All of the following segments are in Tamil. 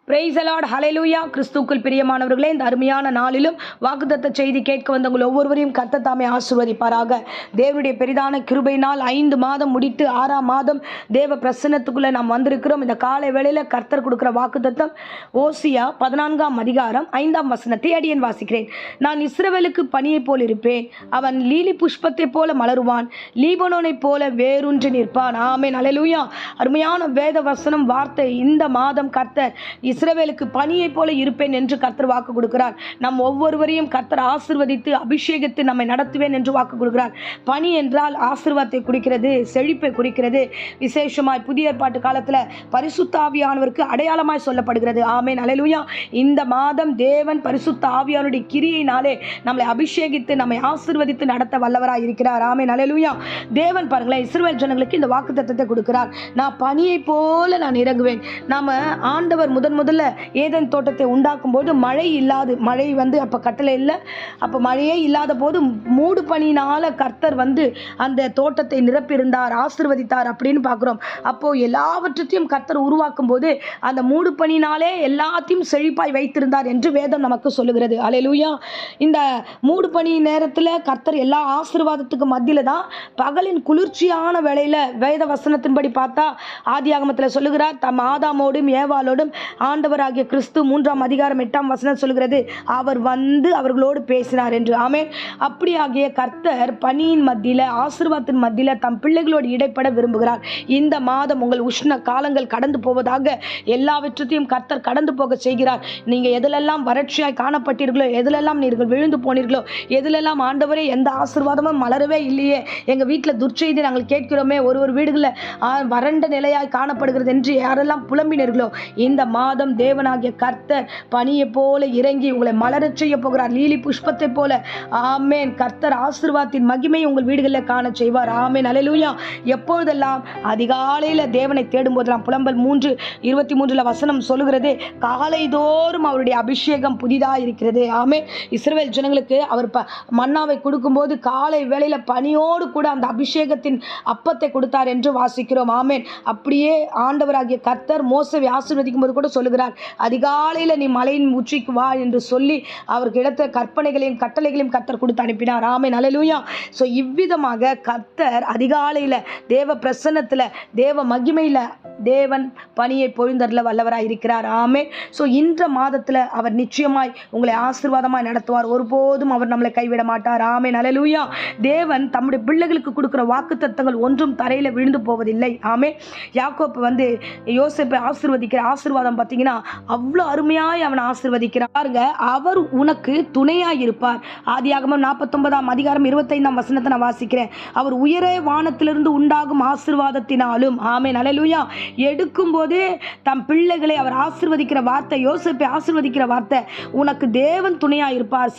பிரைஸ் தி லார்ட், ஹல்லேலூயா. கிறிஸ்துவுக்குள் பிரியமானவர்களே, இந்த அருமையான நாளிலும் வாக்குத்தத்த செய்தி கேட்க வந்தவங்கள் ஒவ்வொருவரையும் கர்த்தர் தாமே ஆசீர்வதிப்பாராக. தேவனுடைய பெரிதான கிருபையினால் 5 மாதம் முடித்து 6ஆம் மாதம் தேவ பிரசன்னத்துக்குள்ள நாம் வந்திருக்கிறோம். இந்த காலை வேளையில கர்த்தர் கொடுக்கிற வாக்குத்தத்தம் ஓசியா 14ஆம் அதிகாரம் 5ஆம் வசனத்தை அடியேன் வாசிக்கிறேன். நான் இஸ்ரவேலுக்கு பனியை போல் இருப்பேன், அவன் லீலி புஷ்பத்தை போல மலருவான், லீபனோனை போல வேரூன்றி நிற்பான். ஆமென், ஹல்லேலூயா. அருமையான வேத வசனம் வார்த்தை. இந்த மாதம் கர்த்தர் இஸ்ரவேலுக்கு பனியை போல இருப்பேன் என்று கர்த்தர் வாக்கு கொடுக்கிறார். நம் ஒவ்வொருவரையும் கர்த்தர் ஆசீர்வதித்து அபிஷேகித்து நம்மை நடத்துவேன் என்று வாக்கு கொடுக்கிறார். பனி என்றால் ஆசீர்வாதத்தை குறிக்கிறது, செழிப்பை குறிக்கிறது. விசேஷமாய் புதிய ஏற்பாட்டு காலத்தில் பரிசுத்த ஆவியானவருக்கு அடையாளமாய் சொல்லப்படுகிறது. ஆமென், ஹல்லேலூயா. இந்த மாதம் தேவன் பரிசுத்த ஆவியானுடைய கிரியையினாலே நம்மளை அபிஷேகித்து நம்மை ஆசீர்வதித்து நடத்த வல்லவராய் இருக்கிறார். ஆமென், ஹல்லேலூயா. தேவன் பாருங்களேன், இஸ்ரவேல் ஜனங்களுக்கு இந்த வாக்கு தத்தத்தை கொடுக்கிறார். நான் பனியை போல நான் இறங்குவேன். நாம ஆண்டவர் முதல்ல ஏதேன் தோட்டத்தை உண்டாக்கும் போது மழை அப்போ கட்டளை இல்லை. அப்போ மழையே இல்லாத போது மூடு பனியினால கர்த்தர் அந்த தோட்டத்தை நிரப்பியிருந்தார், ஆசீர்வதித்தார் அப்படின்னு பார்க்குறோம். அப்போ எல்லாவற்றையும் கர்த்தர் உருவாக்கும் போது அந்த மூடு பனியினாலே எல்லாத்தையும் செழிப்பாய் வைத்திருந்தார் என்று வேதம் நமக்கு சொல்லுகிறது. ஹல்லேலூயா. இந்த மூடு பனி நேரத்தில் கர்த்தர் எல்லா ஆசீர்வாதத்துக்கு மத்தியில தான் பகலின் குளிர்ச்சியான வேளையில வேத வசனத்தின்படி பார்த்தா ஆதியாகமத்தில் சொல்லுகிறார், தம் ஆதாமோடும் ஏவாளோடும் ஆண்டவராகிய கிறிஸ்து 3ஆம் அதிகாரம் 8ஆம் வசனம் சொல்கிறது, அவர் அவர்களோடு பேசினார் என்று. ஆமென். அப்படியாகிய கர்த்தர் பனியின் மத்தியில ஆசீர்வாதத்தின் மத்தியில தம் பிள்ளைகளோடு இடைப்பட விரும்புகிறார். இந்த மாதம் உங்கள் உஷ்ண காலங்கள் கடந்து போவதாக எல்லாவற்றையும் கர்த்தர் கடந்து போக செய்கிறார். நீங்க எதிலெல்லாம் வறட்சியாய் காணப்பட்டீர்களோ, எதிலெல்லாம் நீங்கள் விழுந்து போனீர்களோ, எதிலெல்லாம் ஆண்டவரே எந்த ஆசீர்வாதமும் மலரவே இல்லையே, எங்க வீட்டில் துர்ச்செய்தி நாங்கள் கேட்கிறோமே, ஒரு வீடுகளில் வறண்ட நிலையாய் காணப்படுகிறது என்று யாரெல்லாம் புலம்பினீர்களோ, இந்த மாதம் தேவனாகிய கர்த்தர் பனியை போல இறங்கி உங்களை மலரச் செய்ய போகிறார், லீலி புஷ்பத்தை போல. ஆமென். கர்த்தர் ஆசீர்வாதத்தின் மகிமை உங்கள் வீடுகளில் காண செய்வார். ஆமென், ஹல்லேலூயா. எப்பொழுதெல்லாம் அதிகாலையில் தேவனை தேடும் போதெல்லாம் புலம்பல் 3:23 வசனம் சொல்லுகிறது, காலைதோறும் அவருடைய அபிஷேகம் புதிதாக இருக்கிறது. ஆமென். இஸ்ரவேல் ஜனங்களுக்கு அவர் மன்னாவை கொடுக்கும்போது காலை வேளையில பனியோடு கூட அந்த அபிஷேகத்தின் அப்பத்தை கொடுத்தார் என்று வாசிக்கிறோம். ஆமென். அப்படியே ஆண்டவராகிய கர்த்தர் மோசேவை ஆசீர்வதிக்கும் போது கூட சொல்லுகிறார், அதிகாலையில் நீ மலையின் உச்சிக்கு வா என்று சொல்லி அவருக்கு இடத்த கற்பனைகளையும் கட்டளைகளையும் கர்த்தர் கொடுத்து அனுப்பினார். ஆமென், ஹல்லேலூயா. ஸோ இவ்விதமாக கர்த்தர் அதிகாலையில் தேவ பிரசன்னத்தில் தேவ மகிமையில் தேவன் பனியை பொழிந்தருள வல்லவராய் இருக்கிறார். ஆமென். ஸோ இந்த மாதத்தில் அவர் நிச்சயமாய் உங்களை ஆசீர்வாதமாய் நடத்துவார். ஒருபோதும் அவர் நம்மளை கைவிட மாட்டார். ஆமென், ஹல்லேலூயா. தேவன் தம்முடைய பிள்ளைகளுக்கு கொடுக்கிற வாக்குத்தத்தங்கள் ஒன்றும் தரையில் விழுந்து போவதில்லை. ஆமென். யாக்கோப்பு யோசேப்பை ஆசீர்வதிக்கிற ஆசீர்வாதம் பார்த்தீங்கன்னா அவ்வளோ அருமையாய் அவனை ஆசீர்வதிக்கிறாருங்க. அவர் உனக்கு துணையாய் இருப்பார். ஆதியாகமம் 49ஆம் அதிகாரம் 25ஆம் வசனத்தை நான் வாசிக்கிறேன். அவர் உயரே வானத்திலிருந்து உண்டாகும் ஆசீர்வாதத்தினாலும். ஆமென், ஹல்லேலூயா. எடுக்கும் போதே தம் பிள்ளைகளை அவர் ஆசீர்வதிக்கிற வார்த்தை, யோசேப்பை ஆசீர்வதிக்கிற வார்த்தை, உனக்கு தேவன் துணையாய் இருப்பார்,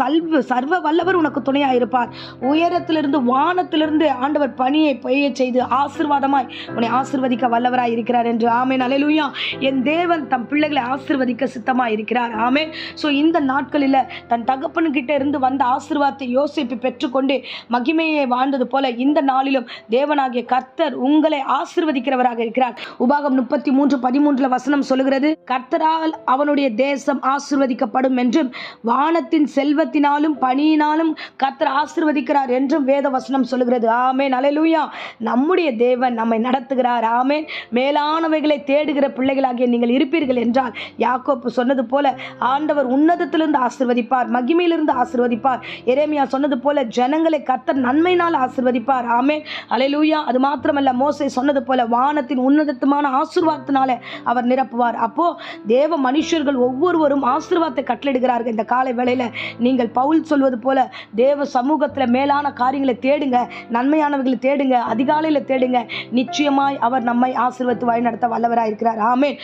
சர்வ வல்லவர் உனக்கு துணையாய் இருப்பார். உயரத்திலிருந்து வானத்திலிருந்து ஆண்டவர் பனியை பெய்ய செய்து ஆசீர்வாதமாய் உன்னை ஆசீர்வதிக்க வல்லவராய் இருக்கிறார் என்று. ஆமென், ஹல்லேலூயா. என் தேவன் தம் பிள்ளைகளை ஆசீர்வதிக்க சித்தமாக இருக்கிறார். ஆமென். ஸோ இந்த நாட்களில் தன் தகப்பனுக்கிட்ட இருந்து வந்த ஆசீர்வாதத்தை யோசேப்பு பெற்றுக்கொண்டு மகிமையை வாழ்ந்தது போல இந்த நாளிலும் தேவனாகிய கர்த்தர் உங்களை ஆசீர்வதிக்கிறவராக இருக்கிறார். உபாகம் 33:13 வசனம் சொல்லுகிறது, கர்த்தரால் அவனுடைய தேசம் ஆசீர்வதிக்கப்படும் என்றும் வானத்தின் செல்வத்தினாலும் பனியினாலும் கர்த்தர் ஆசீர்வதிக்கிறார் என்றும் வேத வசனம் சொல்லுகிறது. ஆமென், ஹல்லேலூயா. நம்முடைய தேவன் நம்மை நடத்துகிறார். ஆமென். மேலானவைகளை தேடுகிற பிள்ளைகளாகிய நீங்கள் இருப்பீர்கள் என்றால் யாக்கோப்பு சொன்னது போல ஆண்டவர் உன்னதத்திலிருந்து ஆசீர்வதிப்பார், மகிமையிலிருந்து ஆசீர்வதிப்பார். எரேமியா சொன்னது போல ஜனங்களை கர்த்தர் நன்மையினால் ஆசீர்வதிப்பார். ஆமென், ஹல்லேலூயா. அது மாத்திரமல்ல, மோசே சொன்னது போல வானத்தின் உன்னதமான ஆசீர்வாதத்தினாலே அவர் நிரப்புவார். அப்போ தேவ மனுஷர்கள் ஒவ்வொருவரும் ஆசீர்வாதத்தை கட்டளிடுகிறார்கள். இந்த காலை வேளையில நீங்கள் பவுல் சொல்வது போல தேவ சமூகத்தில் மேலான காரியங்களை தேடுங்க, நன்மையானவர்களை தேடுங்க, அதிகாலையில் தேடுங்க. நிச்சயமாய் அவர் நம்மை ஆசீர்வதித்து வழி நடத்த வல்லவராய் இருக்கிறார். ஆமென்.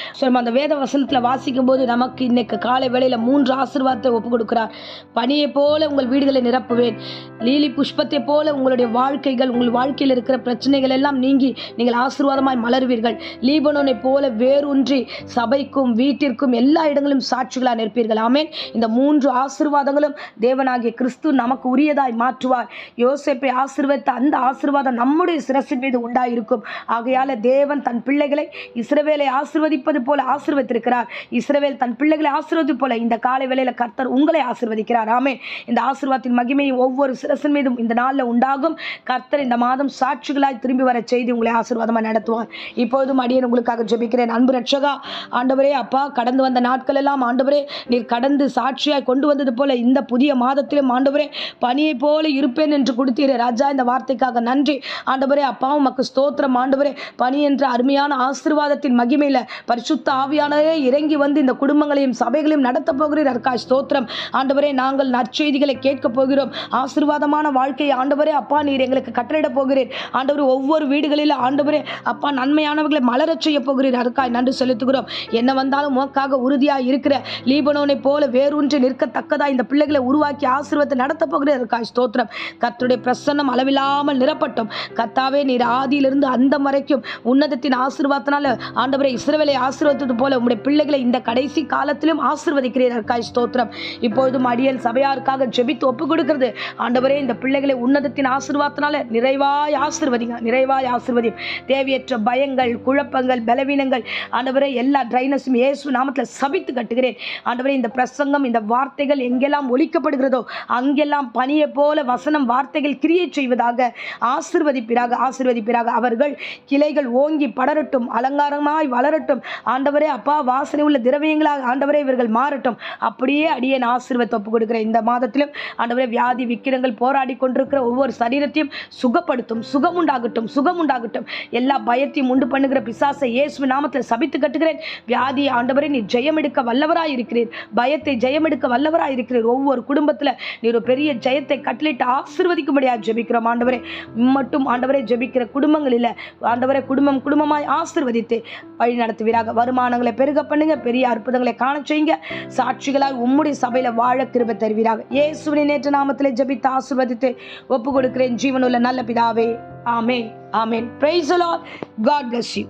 அந்த வேத வசனத்தில் வாசிக்கும் போது நமக்கு இன்னைக்கு காலை வேளையில 3 ஆசீர்வாதத்தை ஒப்பு கொடுக்கிறார். பனியை போல உங்கள் வீடுகளை நிரப்புவேன், லீலி புஷ்பத்தை போல உங்களுடைய வாழ்க்கைகள், உங்கள் வாழ்க்கையில் இருக்கிற பிரச்சனைகள் எல்லாம் நீங்கி நீங்கள் ஆசீர்வாதமாய் மலருவீர்கள். லீபனோனை போல வேரூன்றி சபைக்கும் வீட்டிற்கும் எல்லா இடங்களும் சாட்சிகளாக நிற்பீர்கள். ஆமென். இந்த 3 ஆசீர்வாதங்களும் தேவனாகிய கிறிஸ்து நமக்கு உரியதாய் மாற்றுவார். யோசேப்பை ஆசீர்வதித்த அந்த ஆசீர்வாதம் நம்முடைய சிரசின் மீது உண்டாயிருக்கும். ஆகையால தேவன் தன் பிள்ளைகளை இஸ்ரவேலை ஆசீர்வதிப்பது போல ஆசீர்வதித்திருக்கிறார். ஆசீர்வதிக்கிறார். இஸ்ரவேல் தன் பிள்ளைகளை ஆசீர்வதிப்பது போல இந்த காலை வேளையில கர்த்தர் உங்களை ஆசீர்வதிக்கிறார். ஆமென். இந்த ஆசீர்வாதத்தின் மகிமை ஒவ்வொரு சிரசின் மீதும் இந்த நாளில் உண்டாகும். கர்த்தர் இந்த மாதம் சாட்சிகளாய் திரும்பி வர செய்தி உங்களை ஆசீர்வாதமாக நடத்துவார். இப்பொழுதும் அடியேன் உங்களுக்காக ஜெபிக்கிறேன். அன்பு ரட்சகா, ஆண்டவரே அப்பா, கடந்து வந்த நாட்கள் எல்லாம் ஆண்டவரே நீர் கடந்து சாட்சியாய் கொண்டு வந்தது போல இந்த புதிய மாதத்திலும் ஆண்டவரே பனியை போல இருப்பேன் என்று கொடுத்தீரே ராஜா. இந்த வார்த்தைக்காக நன்றி ஆண்டவரே. அப்பா உமக்கு ஸ்தோத்திரம் ஆண்டவரே. பனி என்ற அருமையான ஆசீர்வாதத்தின் மகிமையில பரிசுத்த ஆவியானவரே இறங்கி வந்து இந்த குடும்பங்களையும் சபைகளையும் நடத்த போகிறீர். அதற்காக ஸ்தோத்திரம் ஆண்டவரே. நாங்கள் நற்செய்திகளை கேட்க போகிறோம். ஆசீர்வாதமான வாழ்க்கையை ஆண்டவரே அப்பா நீர் எங்களுக்கு கட்டளையிட போகிறீர் ஆண்டவரே. ஒவ்வொரு வீடுகளில் ஆண்டவரே அப்பா நன்மையானவர்களை மலரச் செய்ய போகிறீர். அதற்காக நன்றி செலுத்துகிறோம். என்ன வந்தாலும் உமக்காக உறுதியாக இருக்கிற லீபனோனை போல வேரூன்றி நிற்கத்தக்கதா இந்த பிள்ளைகளை உருவாக்கி ஆசீர்வாதத்தை நடத்த போகிறீர். அதற்காக ஸ்தோத்திரம். கர்த்தருடைய பிரசன்னம் அளவில்லாமல் நிரப்பட்டும். கர்த்தாவே நீர் ஆதியிலிருந்து அந்தம் வரைக்கும் உன்னதத்தின் ஆசீர்வாதத்தினால ஆண்டவரே இஸ்ரவேலை ஆசீர்வதித்தது போல உம்முடைய பிள்ளைகளை இந்த கடைசி காலத்திலும் ஆசீர்வதிக்கிறீர். அதற்காக ஸ்தோத்திரம். இப்பொழுதும் அடியேன் சபையாருக்காக ஜெபித்து ஒப்பு கொடுக்கிறது ஆண்டவரே. இந்த பிள்ளைகளை உன்னதத்தின் ஆசீர்வாதத்தினால நிறைவாய் ஆசீர்வதிங்க, நிறைவாய் ஆசீர்வதியும். தேவையற்ற பயங்கள், குழப்பங்கள், பலவீனங்கள் ஆண்டவரே எல்லா ட்ரைனஸும் இயேசு நாமத்தில் சபித்து கட்டுகிறேன் ஆண்டவரே. இந்த பிரசங்கம் இந்த வார்த்தைகள் எங்கெல்லாம் ஒலிக்கப்படுகிறதோ அங்கெல்லாம் பனியை போல வசனம் வார்த்தைகள் கிரியை செய்வதாக ஆசீர்வதிப்பிறாக, ஆசீர்வதிப்பிறாக. அவர்கள் கிளைகள் ஓங்கி படரட்டும், அலங்காரமாய் வளரட்டும் ஆண்டவரே. அப்பா வாசனை உள்ள திரவியங்களாக ஆண்டவரே இவர்கள் மாறட்டும். அப்படியே அடியே நான் ஆசீர்வாதத்தை ஒப்பு கொடுக்கிறேன். இந்த மாதத்திலும் ஆண்டவரே வியாதி விக்கிரங்கள் போராடி கொண்டிருக்கிற ஒவ்வொரு சரீரத்தையும் சுகப்படுத்தும், சுகம் உண்டாகட்டும், சுகம் உண்டாகட்டும். எல்லா பயத்தையும் உண்டு பண்ணுகிற பிசாசை இயேசு நாமத்தில் சபித்து கட்டுகிறேன். வியாதியை ஆண்டவரே நீ ஜெயமெடுக்க வல்லவராய் இருக்கிறீர். பயத்தை ஜெயமெடுக்க வல்லவராய் இருக்கிறீர். ஒவ்வொரு குடும்பத்தில் நீர் ஒரு பெரிய ஜெயத்தை கட்டளிட்டு ஆசீர்வதிக்கும்படியாக ஜெபிக்கிறோம் ஆண்டவரே. மட்டும் ஆண்டவரே ஜெபிக்கிற குடும்பங்களில் ஆண்டவரே குடும்பம் குடும்பமாய் ஆசீர்வதித்து வழி நடத்துவீராக. வருமானங்களை பெருக பண்ணுங்க, பெரிய அற்புதங்களை காண செய்யுங்க. சாட்சிகளால் உம்முடைய சபையில வாழ கிருபை தருவீராக. இயேசுவின் நேற்று நாமத்திலே ஜெபித்து ஆசீர்வதித்து ஒப்பு கொடுக்கிறேன் ஜீவனுள்ள நல்ல பிதாவே. ஆமென், ஆமென். Praise the Lord. God bless you.